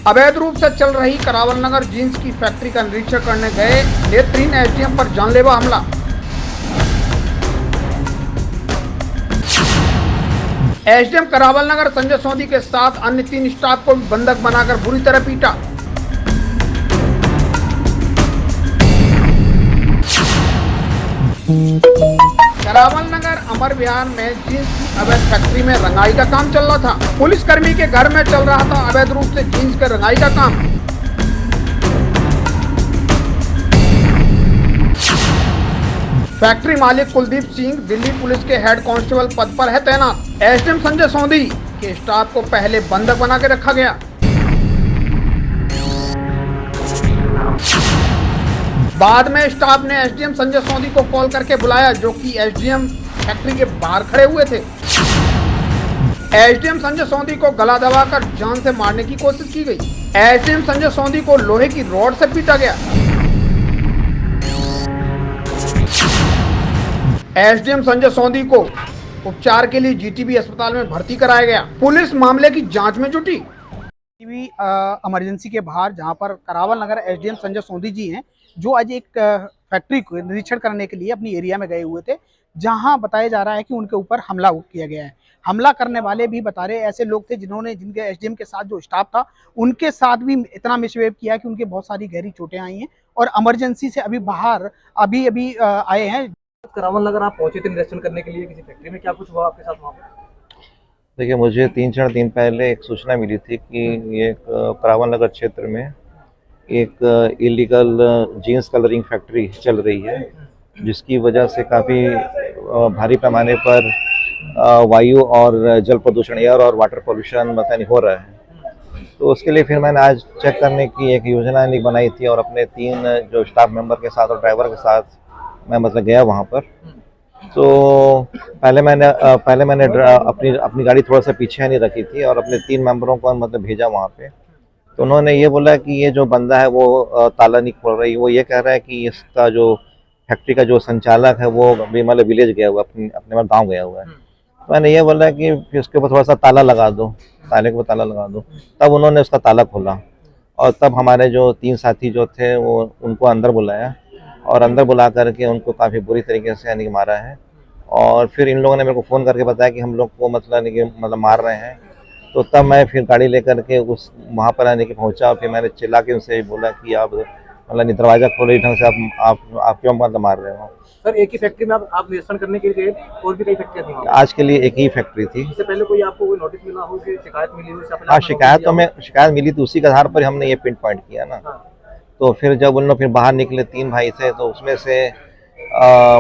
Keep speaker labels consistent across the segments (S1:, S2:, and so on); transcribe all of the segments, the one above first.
S1: अवैध रूप से चल रही करावल नगर जींस की फैक्ट्री का निरीक्षण करने गए नेत्रहीन एसडीएम पर जानलेवा हमला। एसडीएम करावल नगर संजय सोंधी के साथ अन्य 3 स्टाफ को बंधक बनाकर बुरी तरह पीटा। करावल नगर अमर विहार में जींस की अवैध फैक्ट्री में रंगाई का काम चल रहा था। पुलिसकर्मी के घर में चल रहा था अवैध रूप से जींस के रंगाई का काम। फैक्ट्री मालिक कुलदीप सिंह दिल्ली पुलिस के हेड कांस्टेबल पद पर है तैनात। एसडीएम संजय सोंधी के स्टाफ को पहले बंधक बना के रखा गया। बाद में स्टाफ ने एसडीएम संजय सोंधी को कॉल करके बुलाया, जो कि एसडीएम फैक्ट्री के बाहर खड़े हुए थे। एसडीएम संजय सोंधी को गला दबाकर जान से मारने की कोशिश की गई। एसडीएम संजय सोंधी को लोहे की रॉड से पीटा गया। एसडीएम संजय सोंधी को उपचार के लिए जीटीबी अस्पताल में भर्ती कराया गया। पुलिस मामले की जांच में जुटी। इमरजेंसी के बाहर जहां पर करावल नगर एसडीएम संजय सोंधी जी हैं, जो आज एक फैक्ट्री को निरीक्षण करने के लिए अपनी एरिया में गए हुए थे, जहां बताया जा रहा है कि उनके ऊपर हमला किया गया है। हमला करने वाले भी बता रहे ऐसे लोग थे जिनके एसडीएम के साथ जो स्टाफ था उनके साथ भी इतना मिसबिहेव किया कि उनके बहुत सारी गहरी चोटें आई हैं और इमरजेंसी से अभी बाहर अभी आए हैं।
S2: करावल नगर आप पहुंचे थे निरीक्षण करने के लिए किसी फैक्ट्री में, क्या कुछ हुआ आपके साथ वहाँ पर?
S3: देखिए, मुझे 3-4 दिन पहले एक सूचना मिली थी कि ये करावल नगर क्षेत्र में एक इलीगल जीन्स कलरिंग फैक्ट्री चल रही है, जिसकी वजह से काफ़ी भारी पैमाने पर वायु और जल प्रदूषण, एयर और वाटर पोल्यूशन मतलब हो रहा है। तो उसके लिए फिर मैंने आज चेक करने की एक योजना बनाई थी और अपने 3 जो स्टाफ मेंबर के साथ और ड्राइवर के साथ मैं मतलब गया वहाँ पर। तो पहले मैंने अपनी गाड़ी थोड़ा सा पीछे नहीं रखी थी और अपने 3 मेंबरों को मतलब भेजा वहाँ पे। तो उन्होंने ये बोला कि ये जो बंदा है वो ताला नहीं खोल रही, वो ये कह रहा है कि इसका जो फैक्ट्री का जो संचालक है वो अभी मतलब विलेज गया हुआ, अपने गाँव गया हुआ है। तो मैंने ये बोला कि फिर उसके ऊपर थोड़ा सा ताला लगा दो, ताले के ऊपर ताला लगा दो। तब उन्होंने उसका ताला खोला और तब हमारे जो 3 साथी जो थे वो उनको अंदर बुलाया और अंदर बुला करके उनको काफ़ी बुरी तरीके से यानी मारा है। और फिर इन लोगों ने मेरे को फ़ोन करके बताया कि हम लोग को मतलब मार रहे हैं। तो तब मैं फिर गाड़ी लेकर के उस वहाँ पर आने के पहुँचा और फिर मैंने चिल्ला के उनसे बोला कि आप मतलब दरवाज़ा खोले ढंग से, आप क्यों मतलब मार रहे हो।
S2: सर, एक ही फैक्ट्री में आप निरीक्षण करने के लिए गए और भी कई फैक्ट्रियाँ थी?
S3: आज के लिए एक ही फैक्ट्री थी।
S2: इससे पहले कोई आपको कोई नोटिस मिला हो, शिकायत मिली हो?
S3: हाँ, शिकायत मिली थी, उसी के आधार पर हमने ये पिन पॉइंट किया ना। तो फिर जब उन लोग फिर बाहर निकले, 3 भाई थे, तो उसमें से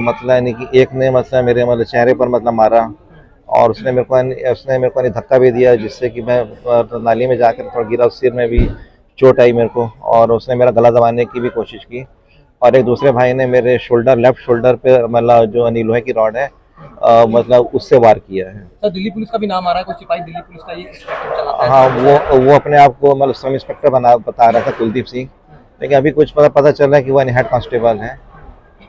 S3: मतलब यानी कि एक ने मतलब मेरे मतलब चेहरे पर मतलब मारा और उसने मेरे को धक्का भी दिया, जिससे कि मैं नाली में जाकर थोड़ा गिरा, सिर में भी चोट आई मेरे को और उसने मेरा गला दबाने की भी कोशिश की। और एक दूसरे भाई ने मेरे लेफ्ट शोल्डर पे मतलब जो लोहे की रॉड है मतलब उससे वार किया है।
S2: सर, दिल्ली पुलिस का भी नाम आ रहा है, कुछ सिपाही दिल्ली पुलिस का ये इंस्पेक्टर चलाता है।
S3: हाँ, वो अपने आप को मतलब सब इंस्पेक्टर बता रहा था, कुलदीप सिंह, लेकिन अभी कुछ पता चल रहा है कि वो हेड कांस्टेबल है।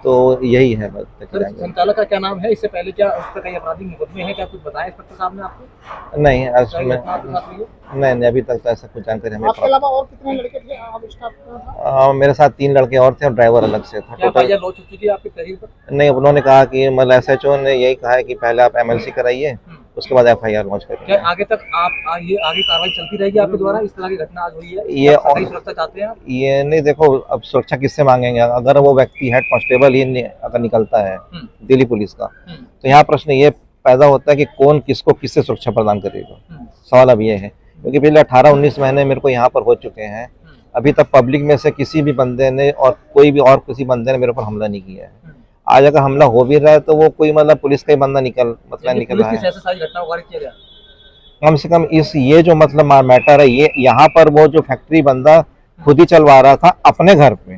S3: तो यही है बस।
S2: सर, संचालक का क्या नाम है? इससे पहले क्या उस पर कई आपराधिक मुकदमे हैं? क्या कुछ बताया इंस्पेक्टर साहब ने आपको?
S3: नहीं, नहीं, अभी तक तो ऐसा कुछ जानकारी हमें।
S1: आपके अलावा और कितने लड़के थे आप स्टाफ?
S3: मेरे साथ 3 लड़के और थे और ड्राइवर अलग से था।
S2: टोटल लॉ चुकी थी आपके तहरीर पर?
S3: नहीं, उन्होंने कहा कि मतलब एसएचओ ने यही कहा है कि पहले आप एमएलसी कराइए, उसके बाद एफआईआर लॉन्च करिए।
S2: क्या आगे तक आगे कार्रवाई चलती रहेगी आपके द्वारा? इस तरह की घटना आज हुई है,
S3: ये
S2: सुरक्षा चाहते हैं आप? ये
S3: नहीं, देखो, अब सुरक्षा किससे मांगेंगे? अगर वो व्यक्ति हेड कांस्टेबल ही अगर निकलता है दिल्ली पुलिस का, तो यहाँ प्रश्न ये पैदा होता है कि कौन किससे सुरक्षा प्रदान करेगा। सवाल अब ये है, क्योंकि पिछले 18-19 महीने मेरे को यहाँ पर हो चुके हैं, अभी तक पब्लिक में से किसी भी बंदे ने और किसी बंदे ने मेरे ऊपर हमला नहीं किया है। आज अगर हमला हो भी रहा है तो वो कोई मतलब पुलिस का ही बंदा निकल रहा है। कम से कम ये जो मतलब मैटर है, ये यहाँ पर वो जो फैक्ट्री बंदा खुद ही चलवा रहा था अपने घर पे,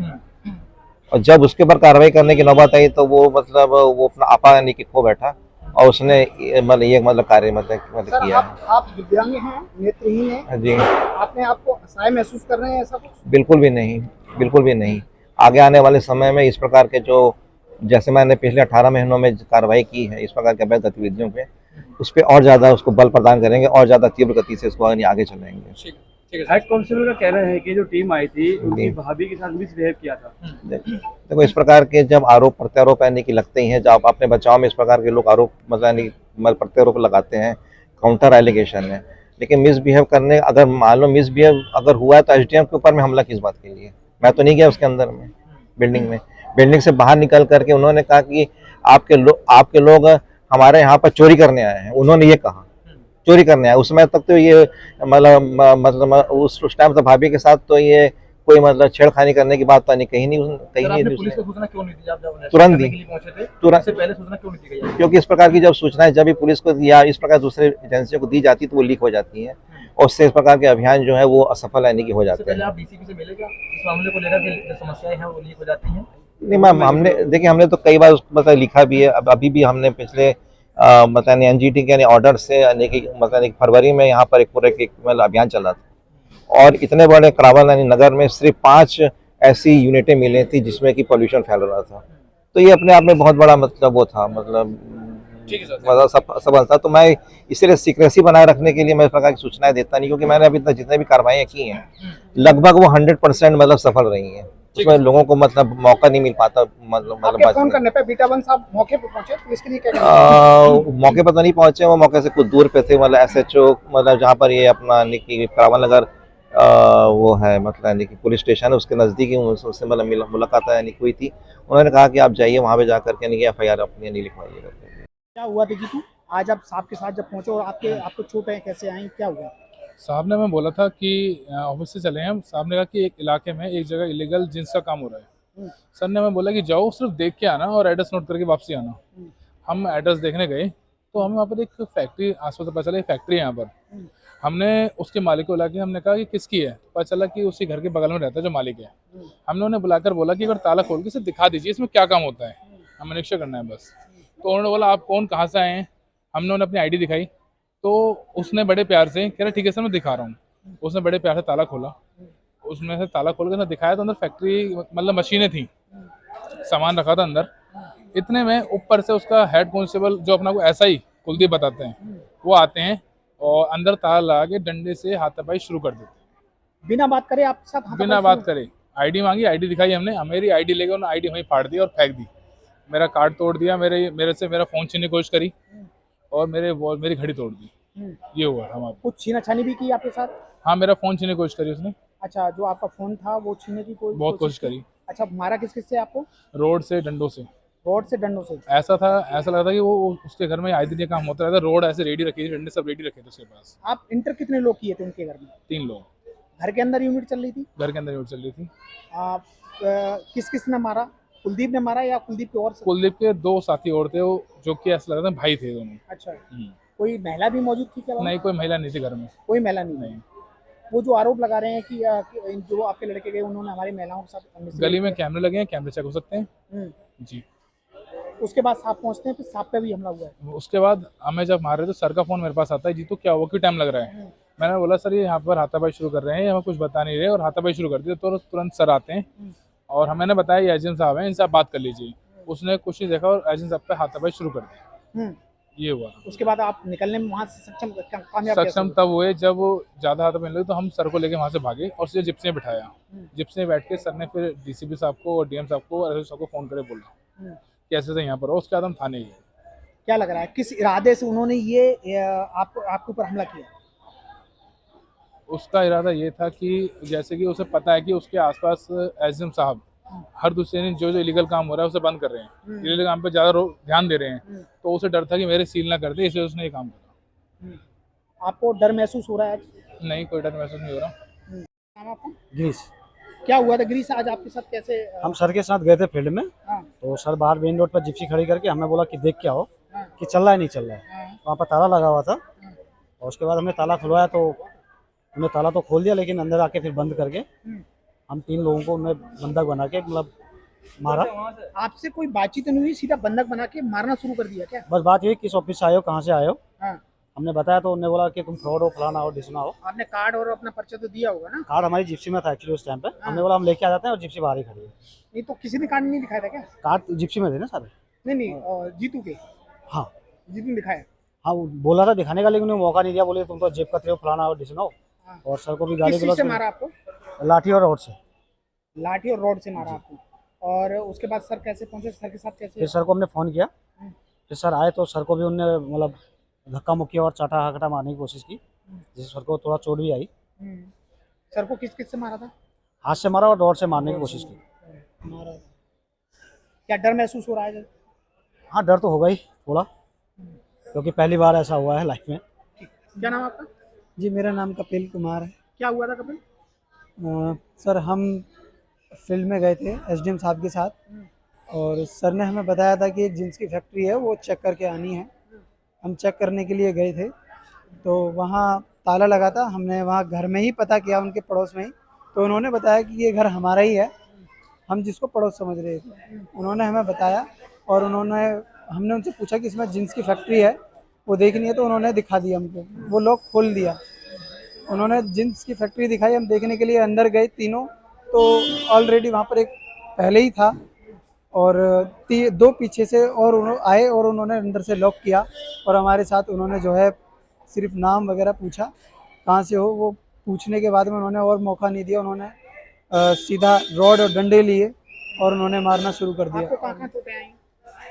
S3: और जब उसके ऊपर कार्रवाई करने की नौबत आई तो वो अपना आपा यानी कि खो बैठा और उसने मतलब कार्य किया।
S1: आप दिव्यांग हैं, नेत्रहीन हैं
S3: जी।
S1: आपने आपको असहाय महसूस कर रहे हैं ऐसा कुछ?
S3: बिल्कुल भी नहीं। आगे आने वाले समय में इस प्रकार के जो जैसे मैंने पिछले 18 महीनों में कार्रवाई की है इस प्रकार के अवैध गतिविधियों पे, उस पर और ज़्यादा उसको बल प्रदान करेंगे और ज़्यादा तीव्र गति से इसको आगे चलाएंगे।
S4: हेड कांस्टेबल का कहना है कि जो टीम आई थी उनकी भाभी के साथ मिसबिहेव किया था।
S3: देखो, इस प्रकार के जब आरोप प्रत्यारोप यानी कि लगते ही हैं, जब आप अपने बचाव में इस प्रकार के लोग आरोप मतलब यानी प्रत्यारोप लगाते हैं, काउंटर एलिगेशन है, लेकिन मिसबिहेव करने, अगर मान लो मिसबिहेव अगर हुआ है तो एसडीएम के ऊपर में हमला किस बात के लिए? मैं तो नहीं गया उसके अंदर में, बिल्डिंग से बाहर निकल करके उन्होंने कहा कि आपके लोग हमारे यहाँ पर चोरी करने आए हैं, उन्होंने ये कहा चोरी करने आए। उसमें तक तो ये मतलब उस टाइम तो भाभी के साथ तो ये कोई मतलब छेड़खानी करने की बात तो नहीं, कहीं नहीं
S2: पुलिस को सूचना क्यों नहीं दी जब
S3: तुरंत दी,
S2: पहुंचे थे?
S3: तुरंत
S2: इससे पहले सूचना क्यों नहीं दी गई?
S3: क्योंकि इस प्रकार की जब सूचनाएं जब भी पुलिस को या इस प्रकार दूसरे एजेंसियों को दी जाती तो वो लीक हो जाती हैं और उससे इस प्रकार के अभियान जो है वो असफल यानी कि हो जाते हैं।
S2: आप डीसीपी से मिले क्या इस मामले को लेकर के? जो समस्याएं हैं वो लीक हो जाती हैं?
S3: नहीं मैम, हमने तो कई बार मतलब लिखा भी है। अब अभी भी हमने पिछले मतलब एनजीटी के ऑर्डर से यानी कि मतलब फरवरी में यहाँ पर एक पूरा मतलब अभियान चला था और इतने बड़े करावल यानी नगर में सिर्फ 5 ऐसी यूनिटें मिली थी जिसमें कि पॉल्यूशन फैल रहा था। तो ये अपने आप में बहुत बड़ा मतलब वो था, मतलब सफल था। तो मैं इसलिए सीक्रेसी बनाए रखने के लिए मैं इस प्रकार की सूचनाएं देता नहीं, क्योंकि मैंने अभी तक जितने भी कार्रवाइयाँ की हैं लगभग वो 100% मतलब सफल रही हैं। उसमें लोगों को मतलब मौका नहीं मिल पाता
S1: आपके फोन करने पे बीटा वन साहब मौके पे पहुंचे तो इसके लिए क्या कहना?
S3: मौके पर तो नहीं पहुंचे, वो मौके से कुछ दूर पे थे, मतलब एसएचओ मतलब जहाँ पर ये अपना करावल नगर वो है मतलब यानी कि पुलिस स्टेशन है उसके नज़दीक ही उससे मतलब मुलाकात यानी हुई थी। उन्होंने कहा कि आप जाइए वहाँ पे जा करके यानी कि एफआईआर अपनी नहीं लिखवाइएगा।
S1: क्या हुआ था जीतू, आज आप साहब के साथ जब पहुंचे और आपको चोटें कैसे आई, क्या हुआ?
S5: साहब ने मैं बोला था कि ऑफिस से चले हैं। साहब ने कहा कि एक इलाके में एक जगह इलीगल जिन्स का काम हो रहा है। सर ने मैं बोला कि जाओ सिर्फ देख के आना और एड्रेस नोट करके वापसी आना। हम एड्रेस देखने गए तो हमें वहाँ पर एक फैक्ट्री आसपास पता चला, एक फैक्ट्री है यहाँ पर। हमने उसके मालिक को बुला के हमने कहा कि किसकी है, पता चला कि उसी घर के बगल में रहता है जो मालिक है। हमने उन्हें बुलाकर बोला कि अगर ताला खोल के इसे दिखा दीजिए, इसमें क्या काम होता है, हमें निरीक्षण करना है बस। तो उन्होंने बोला आप कौन, कहाँ से आए हैं? हमने उन्हें अपनी आईडी दिखाई तो उसने बड़े प्यार से कह रहा ठीक है सर मैं दिखा रहा हूँ। उसने बड़े प्यार से ताला खोला, उसमें से ताला खोल के ना दिखाया तो अंदर फैक्ट्री मतलब मशीनें थी, सामान रखा था अंदर। इतने में ऊपर से उसका हेड कांस्टेबल जो अपना को ऐसा ही कुलदीप बताते हैं वो आते हैं और अंदर ताला लगा के डंडे से हाथापाई शुरू कर देते हैं।
S1: बिना बात करे आपके साथ
S5: बिना बात करे आईडी मांगी, आईडी दिखाई हमने, मेरी आईडी लेके उन्होंने आईडी वहीं फाड़ दी और फेंक दी। मेरा कार्ड तोड़ दिया, मेरे से मेरा फ़ोन छीनने की कोशिश करी और मेरी घड़ी तोड़ दी। ये हुआ हमारा।
S1: कुछ छीना-छानी भी की आपके साथ?
S5: हाँ, मेरा फ़ोन छीनने की कोशिश करी उसने।
S1: अच्छा, जो आपका फ़ोन था वो छीनने की
S5: बहुत कोशिश करी।
S1: अच्छा, मारा किस-किस से आपको?
S5: रोड से, डंडों से।
S1: रोड से, डंडों से?
S5: ऐसा लगा था कि वो उसके घर में आए दिन ये काम होता रहता। रोड ऐसे रेडी रखी थी, डंडे सब रेडी रखे थे उसके पास।
S1: आप इंटर कितने लोग किए थे उनके घर में?
S5: 3 लोग।
S1: घर के अंदर यूनिट चल रही थी?
S5: घर के अंदर यूनिट चल रही थी।
S1: आप किस-किस ने मारा? कुलदीप ने मारा या कुलदीप के और?
S5: कुलदीप के 2 साथी और थे, वो जो कि ऐसा लग रहा था भाई थे दोनों।
S1: अच्छा, कोई महिला भी मौजूद थी क्या?
S5: नहीं, कोई महिला नहीं थी घर में।
S1: कोई महिला नहीं। वो जो आरोप लगा रहे हैं कि जो आपके लड़के गए उन्होंने हमारी महिलाओं के साथ
S5: गली में कैमरे लगे हैं, कैमरे चेक हो सकते हैं। जी।
S1: उसके बाद साहब पहुंचते हैं, फिर साहब पे भी हमला हुआ है।
S5: उसके बाद हमें जब मार रहे तो सर का फ़ोन मेरे पास आता है, जी तो क्या हुआ, क्यों टाइम लग रहा है? मैंने बोला सर ये यहाँ पर हाथापाई शुरू कर रहे हैं, हमें कुछ बता नहीं रहे और हाथापाई शुरू कर दिया। तो तुरंत सर आते हैं और मैंने बताया ये एजेंट साहब हैं, इनसे आप बात कर लीजिए। उसने कुछ नहीं देखा और एजेंट साहब पे हाथापाई शुरू कर दिया। ये हुआ।
S1: उसके बाद आप निकलने में वहाँ से
S5: सक्षम तब हुए जब वो ज़्यादा हाथ मिलने लगे तो हम सर को लेके वहाँ से भागे और सीधे जिप्सी में बिठाया। जिप्सी में बैठ के सर ने फिर डीसीपी साहब को और डीएम साहब को और एसएसपी साहब को फ़ोन करके बोला कि ऐसे यहाँ पर हो। उसके बाद हम थाने गए।
S1: क्या लग रहा है किस इरादे से उन्होंने ये आपके ऊपर हमला किया?
S5: उसका इरादा ये था कि जैसे कि उसे पता है कि उसके आसपास एसडीएम साहब हर दूसरे दिन जो इलीगल काम हो रहा है उसे बंद कर रहे हैं, इलीगल काम पे ज़्यादा ध्यान दे रहे हैं। तो उसे डर था कि मेरे सील ना कर दे, इसलिए उसने ये काम करा।
S1: आपको डर महसूस हो रहा है?
S5: नहीं, कोई डर महसूस नहीं हो रहा।
S4: गिरीश।
S1: क्या हुआ था गिरीश, आज आपके साथ कैसे? हम
S4: सर के साथ गए थे फील्ड में। तो सर बाहर मेन रोड पर जिप्सी खड़ी करके हमें बोला कि देख के आओ कि चल रहा है नहीं चल रहा है। वहाँ पर ताला लगा हुआ था और उसके बाद हमने ताला खुलवाया तो हमने ताला तो खोल दिया, लेकिन अंदर आके फिर बंद करके हम 3 लोगों को उन्हें बंधक बना के मतलब मारा।
S1: आपसे कोई बातचीत नहीं हुई, सीधा बंधक बना के मारना शुरू कर दिया क्या?
S4: बस बात ये किस ऑफिस से आए हो, कहाँ से आए हो। हमने बताया तो उन्होंने बोला कि तुम फ्रॉड हो, फलाना हो, ढिसना हो।
S1: आपने कार्ड और अपना पर्चा तो दिया होगा ना?
S4: कार्ड हमारी जिप्सी में था एक्चुअली उस टाइम पे। हमने बोला हम लेके आ जाते हैं और जिप्सी बाहर ही खड़ी है।
S1: नहीं तो किसी ने कार्ड नहीं दिखाया था क्या?
S4: कार्ड जिप्सी में थे ना सारे।
S1: नहीं, जीतू के?
S4: हाँ,
S1: जीतू ने दिखाया।
S4: हाँ वो बोला था दिखाने का, लेकिन उन्हें मौका नहीं दिया। बोले तुम तो जेब कतरे हो, फलाना हो, ढिसना हो।
S1: हाँ।
S4: और सर को भी गाली
S1: किस चीज
S4: गलौज
S1: से
S4: करी।
S1: मारा आपको?
S4: लाठी और रॉड से।
S1: लाठी और रॉड से मारा आपको। और उसके बाद सर कैसे पहुंचे, सर के साथ कैसे?
S4: फिर सर को हमने फ़ोन किया, फिर सर आए तो सर को भी उनने मतलब धक्का मुक्की और चाटा हाकटा मारने की कोशिश की, जिससे सर को थोड़ा चोट भी आई।
S1: हम्म। सर को किस किस से मारा था?
S4: हाथ से मारा और रॉड से मारने की कोशिश की।
S1: मारा। क्या डर महसूस हो रहा है?
S4: हाँ, डर तो होगा ही थोड़ा, क्योंकि पहली बार ऐसा हुआ है लाइफ में।
S1: क्या नाम आपका?
S6: जी, मेरा नाम कपिल कुमार है।
S1: क्या हुआ था कपिल?
S6: सर हम फील्ड में गए थे एसडीएम साहब के साथ, और सर ने हमें बताया था कि एक जींस की फैक्ट्री है, वो चेक करके आनी है। हम चेक करने के लिए गए थे, तो वहाँ ताला लगा था। हमने वहाँ घर में ही पता किया, उनके पड़ोस में ही, तो उन्होंने बताया कि ये घर हमारा ही है। हम जिसको पड़ोस समझ रहे थे, उन्होंने हमें बताया, और हमने उनसे पूछा कि इसमें जींस की फैक्ट्री है, वो देखनी है, तो उन्होंने दिखा दिया हमको। वो लॉक खोल दिया, उन्होंने जींस की फैक्ट्री दिखाई। हम देखने के लिए अंदर गए तीनों, तो ऑलरेडी वहाँ पर एक पहले ही था, और दो पीछे से और आए, और उन्होंने अंदर से लॉक किया। और हमारे साथ उन्होंने जो है सिर्फ नाम वगैरह पूछा, कहाँ से हो, वो पूछने के बाद में उन्होंने और मौका नहीं दिया। उन्होंने सीधा रॉड और डंडे लिए और उन्होंने मारना शुरू कर दिया।
S1: आपको कहाँ चोटें आई?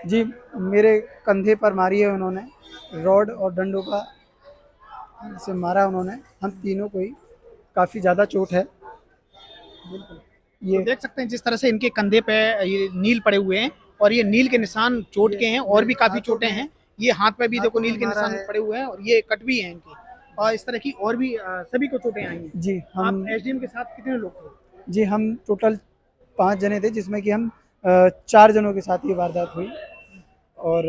S6: जी, मेरे कंधे पर मारी है उन्होंने, रॉड और डंडों का से मारा उन्होंने। हम तीनों को ही काफ़ी ज़्यादा चोट है।
S1: ये देख सकते हैं जिस तरह से इनके कंधे पे ये नील पड़े हुए हैं, और ये नील के निशान चोट के हैं, और भी काफी चोटें हैं। ये हाथ पे भी देखो नील के निशान पड़े हुए हैं, और ये कट भी हैं इनके, और इस तरह की और भी सभी को चोटें आई हैं।
S6: जी, हम
S1: आप एसडीएम के साथ कितने लोग थे?
S6: जी हम टोटल 5 जने थे, जिसमें कि हम 4 जनों के साथ ये वारदात हुई। और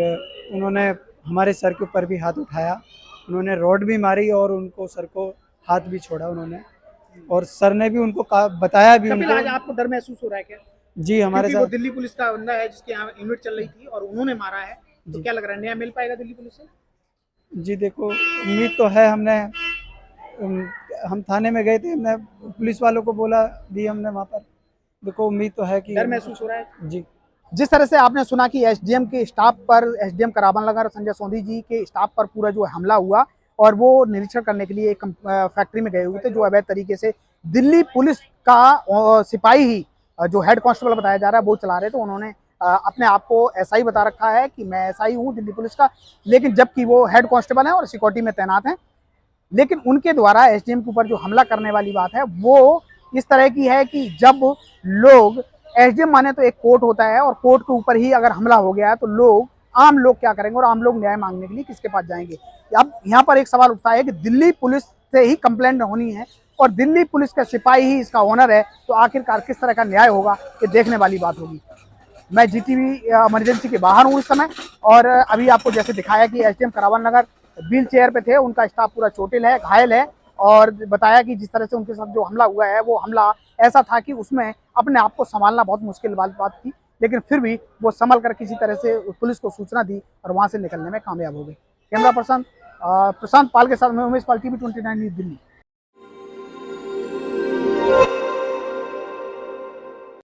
S6: उन्होंने हमारे सर के ऊपर भी हाथ उठाया, उन्होंने रॉड भी मारी, और उनको सर को हाथ भी छोड़ा उन्होंने, और सर ने भी उनको बताया भी
S1: कपिल, आज
S6: उनको।
S1: आपको डर महसूस हो रहा है क्या?
S6: जी, हमारे
S1: क्योंकि वो
S6: साथ।
S1: दिल्ली पुलिस का बंदा है जिसके यहाँ यूनिट चल रही थी, और उन्होंने मारा है, तो क्या लग रहा है, न्याय मिल पाएगा दिल्ली पुलिस से?
S6: जी देखो, उम्मीद तो है। हम थाने में गए थे, हमने पुलिस वालों को बोला भी, हमने वहाँ पर, देखो उम्मीद तो है कि
S1: डर महसूस हो रहा है।
S6: जी।
S1: जिस तरह से आपने सुना कि एसडीएम के स्टाफ पर, एसडीएम करावन नगर संजय सोंधी जी के स्टाफ पर पूरा जो हमला हुआ, और वो निरीक्षण करने के लिए एक फैक्ट्री में गए हुए थे, जो अवैध तरीके से दिल्ली पुलिस का सिपाही ही, जो हेड कांस्टेबल बताया जा रहा है, वो चला रहे थे। उन्होंने अपने आप को एसआई बता रखा है कि मैं एसआई हूँ दिल्ली पुलिस का, लेकिन जबकि वो हेड कांस्टेबल हैं और सिक्योरिटी में तैनात हैं। लेकिन उनके द्वारा एसडीएम के ऊपर जो हमला करने वाली बात है, वो इस तरह की है कि जब लोग, एसडीएम माने तो एक कोर्ट होता है, और कोर्ट के ऊपर ही अगर हमला हो गया है, तो आम लोग क्या करेंगे, और आम लोग न्याय मांगने के लिए किसके पास जाएंगे? अब यहाँ पर एक सवाल उठता है कि दिल्ली पुलिस से ही कंप्लेंट होनी है, और दिल्ली पुलिस का सिपाही ही इसका ओनर है, तो आखिरकार किस तरह का न्याय होगा, ये देखने वाली बात होगी। मैं जीटीवी इमरजेंसी के बाहर हूँ इस समय, और अभी आपको जैसे दिखाया कि एसडीएम करावन नगर व्हील चेयर पे थे, उनका स्टाफ पूरा चोटिल है, घायल है, और बताया कि जिस तरह से उनके साथ जो हमला हुआ है, वो हमला ऐसा था कि उसमें अपने आप को संभालना बहुत मुश्किल बात थी, लेकिन फिर भी वो संभल कर किसी तरह से पुलिस को सूचना दी और वहाँ से निकलने में कामयाब हो गए। कैमरा पर्सन प्रशांत पाल के साथ मैं उमेश पाल, टीवी 29 न्यूज़ दिल्ली।